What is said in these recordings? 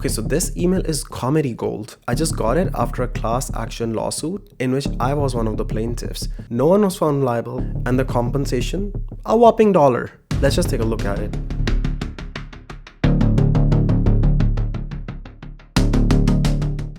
Okay, so this email is comedy gold. I just got it after a class action lawsuit in which I was one of the plaintiffs. No one was found liable, and the compensation? A whopping $1. Let's just take a look at it.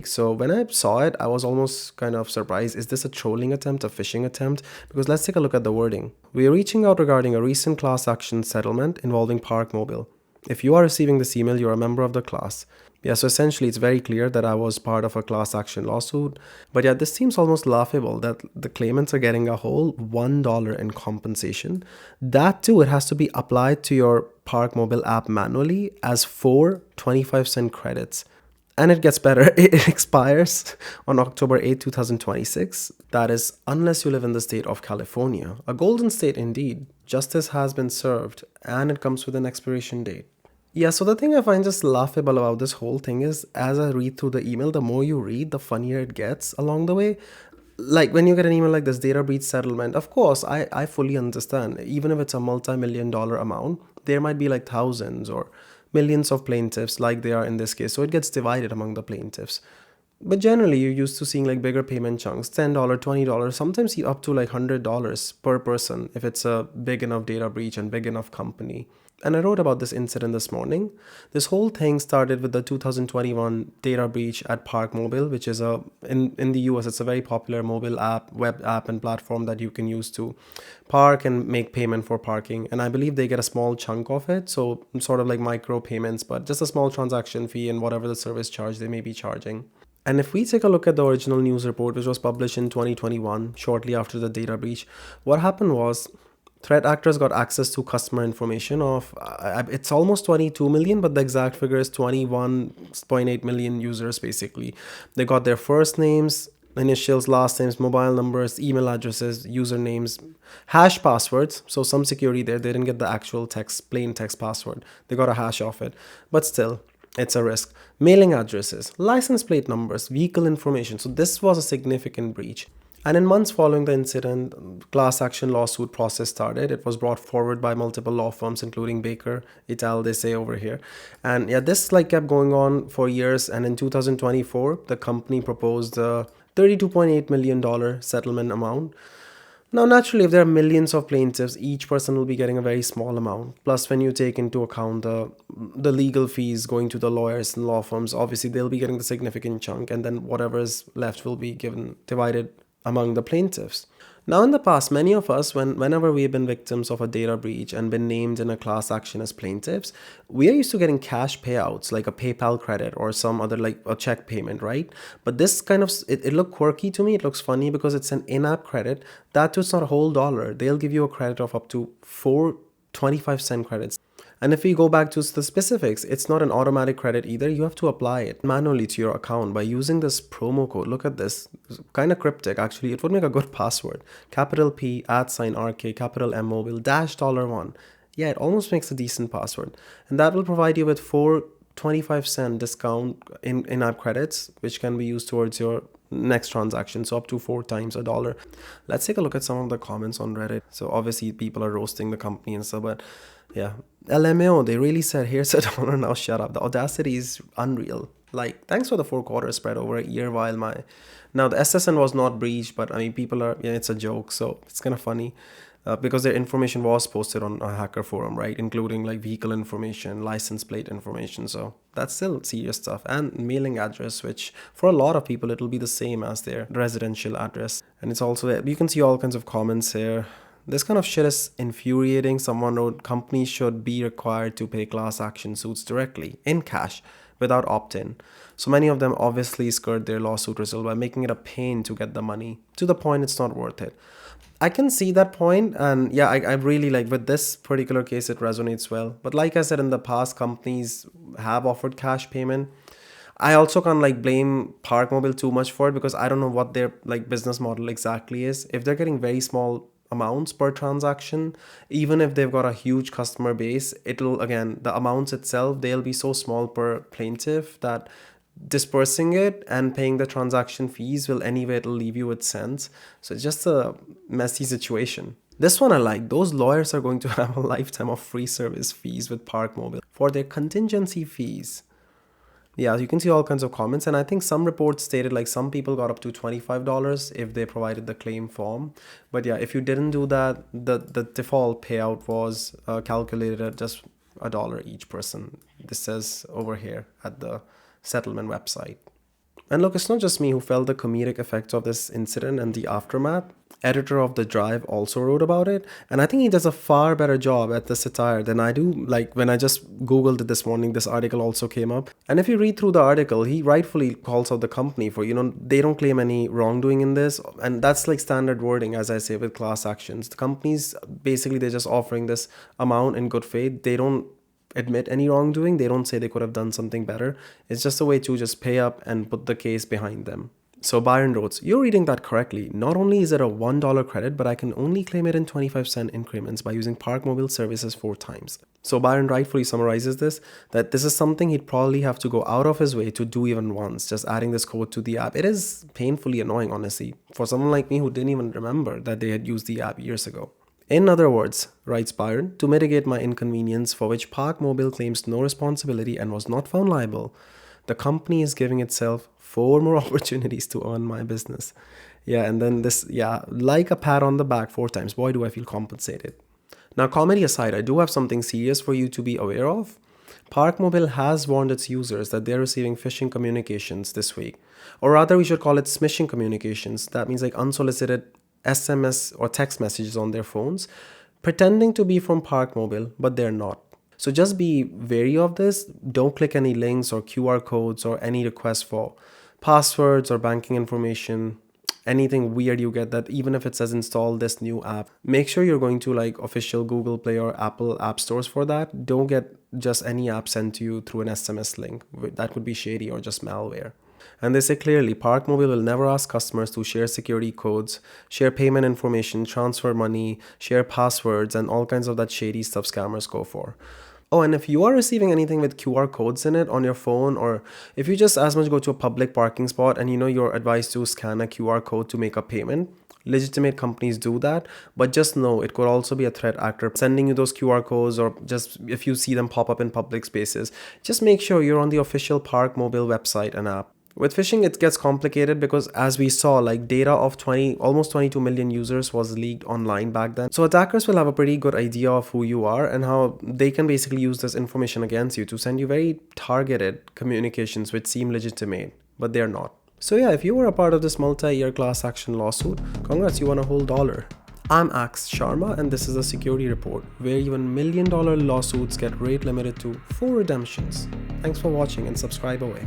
So when I saw it, I was almost kind of surprised. Is this a trolling attempt, a phishing attempt? Because let's take a look at the wording. We are reaching out regarding a recent class action settlement involving ParkMobile. If you are receiving this email, you're a member of the class. Yeah, so essentially it's very clear that I was part of a class action lawsuit. But yeah, this seems almost laughable that the claimants are getting a whole $1 in compensation. That too, it has to be applied to your ParkMobile app manually as 4 25-cent credits. And it gets better. It expires on October 8, 2026. That is, unless you live in the state of California. A golden state indeed. Justice has been served, and it comes with an expiration date. Yeah, so the thing I find just laughable about this whole thing is, as I read through the email, the more you read, the funnier it gets along the way. Like when you get an email like this, data breach settlement, of course, I fully understand. Even if it's a multi-million-dollar amount, there might be like thousands or millions of plaintiffs like they are in this case. So it gets divided among the plaintiffs. But generally, you're used to seeing like bigger payment chunks, $10, $20, sometimes up to like $100 per person if it's a big enough data breach and big enough company. And I wrote about this incident this morning. This whole thing started with the 2021 data breach at ParkMobile, which is in the US, it's a very popular mobile app, web app and platform that you can use to park and make payment for parking. And I believe they get a small chunk of it. So sort of like micro payments, but just a small transaction fee and whatever the service charge they may be charging. And if we take a look at the original news report, which was published in 2021, shortly after the data breach, what happened was threat actors got access to customer information of, it's almost 22 million, but the exact figure is 21.8 million users basically. They got their first names, initials, last names, mobile numbers, email addresses, usernames, hash passwords. So some security there. They didn't get the actual text, plain text password. They got a hash of it. But still, it's a risk. Mailing addresses, license plate numbers, vehicle information. So this was a significant breach. And in months following the incident, class action lawsuit process started. It was brought forward by multiple law firms, including Baker, Ital, they say over here. And yeah, this kept going on for years. And in 2024, the company proposed a $32.8 million settlement amount. Now, naturally, if there are millions of plaintiffs, each person will be getting a very small amount. Plus, when you take into account the legal fees going to the lawyers and law firms, obviously they'll be getting the significant chunk, and then whatever is left will be divided among the plaintiffs. Now, in the past, many of us, whenever we've been victims of a data breach and been named in a class action as plaintiffs, we are used to getting cash payouts like a PayPal credit or some other like a check payment, right? But this kind of, it looked quirky to me. It looks funny because it's an in-app credit. That too, it's not a whole dollar. They'll give you a credit of up to 4 25-cent credits. And if we go back to the specifics, it's not an automatic credit either. You have to apply it manually to your account by using this promo code. Look at this. It's kind of cryptic, actually. It would make a good password. Capital P, @RK, capital M mobile, $1. Yeah, it almost makes a decent password. And that will provide you with 4 25-cent discount in-app credits, which can be used towards your next transaction, so up to 4 times $1. Let's take a look at some of the comments on Reddit. So obviously people are roasting the company and stuff, but yeah, LMAO, they really said, here's $1, now shut up. The audacity is unreal. Like, thanks for the 4-quarter spread over a year while now the SSN was not breached, but I mean, people are, yeah, it's a joke, so it's kind of funny. Because their information was posted on a hacker forum, right? Including like vehicle information, license plate information. So that's still serious stuff. And mailing address, which for a lot of people, it'll be the same as their residential address. And it's also, you can see all kinds of comments here. This kind of shit is infuriating. Someone wrote, companies should be required to pay class action suits directly in cash without opt-in. So many of them obviously skirt their lawsuit result by making it a pain to get the money to the point it's not worth it. I can see that point, and yeah, I really like, with this particular case, it resonates well. But like I said, in the past, companies have offered cash payment. I also can't like blame ParkMobile too much for it because I don't know what their like business model exactly is. If they're getting very small amounts per transaction, even if they've got a huge customer base, it'll, again, the amounts itself, they'll be so small per plaintiff that dispersing it and paying the transaction fees will anyway, it'll leave you with cents. So it's just a messy situation. This one I like. Those lawyers are going to have a lifetime of free service fees with ParkMobile for their contingency fees. Yeah, you can see all kinds of comments, and I think some reports stated like some people got up to $25 if they provided the claim form. But yeah, if you didn't do that, the default payout was calculated at just $1 each person. This says over here at the settlement website. And look, it's not just me who felt the comedic effects of this incident and the aftermath. Editor of The Drive also wrote about it, and I think he does a far better job at the satire than I do. Like when I just Googled it this morning, this article also came up. And if you read through the article, he rightfully calls out the company for, they don't claim any wrongdoing in this. And that's like standard wording, as I say, with class actions. The companies, basically, they're just offering this amount in good faith. They don't admit any wrongdoing. They don't say they could have done something better. It's just a way to just pay up and put the case behind them. So Byron wrote, "You're reading that correctly. Not only is it a $1 credit, but I can only claim it in 25-cent increments by using ParkMobile services 4 times. So Byron rightfully summarizes this, that this is something he'd probably have to go out of his way to do even once, just adding this code to the app. It is painfully annoying, honestly, for someone like me who didn't even remember that they had used the app years ago. In other words, writes Byron, to mitigate my inconvenience for which ParkMobile claims no responsibility and was not found liable, the company is giving itself 4 more opportunities to earn my business." Yeah, and then this, like a pat on the back 4 times. Boy, do I feel compensated. Now, comedy aside, I do have something serious for you to be aware of. ParkMobile has warned its users that they're receiving phishing communications this week. Or rather, we should call it smishing communications. That means like unsolicited SMS or text messages on their phones, pretending to be from ParkMobile, but they're not. So just be wary of this. Don't click any links or QR codes or any requests for passwords or banking information, anything weird you get that even if it says install this new app. Make sure you're going to like official Google Play or Apple app stores for that. Don't get just any app sent to you through an SMS link. That could be shady or just malware. And they say clearly, ParkMobile will never ask customers to share security codes, share payment information, transfer money, share passwords, and all kinds of that shady stuff scammers go for. Oh, and if you are receiving anything with QR codes in it on your phone, or if you just as much go to a public parking spot and you're advised to scan a QR code to make a payment, legitimate companies do that, but just know it could also be a threat actor sending you those QR codes, or just if you see them pop up in public spaces, just make sure you're on the official ParkMobile website and app. With phishing, it gets complicated because as we saw, like data of almost 22 million users was leaked online back then. So attackers will have a pretty good idea of who you are and how they can basically use this information against you to send you very targeted communications which seem legitimate, but they're not. So yeah, if you were a part of this multi-year class action lawsuit, congrats, you won a whole dollar. I'm Ax Sharma, and this is a security report where even $1 million lawsuits get rate limited to 4 redemptions. Thanks for watching and subscribe away.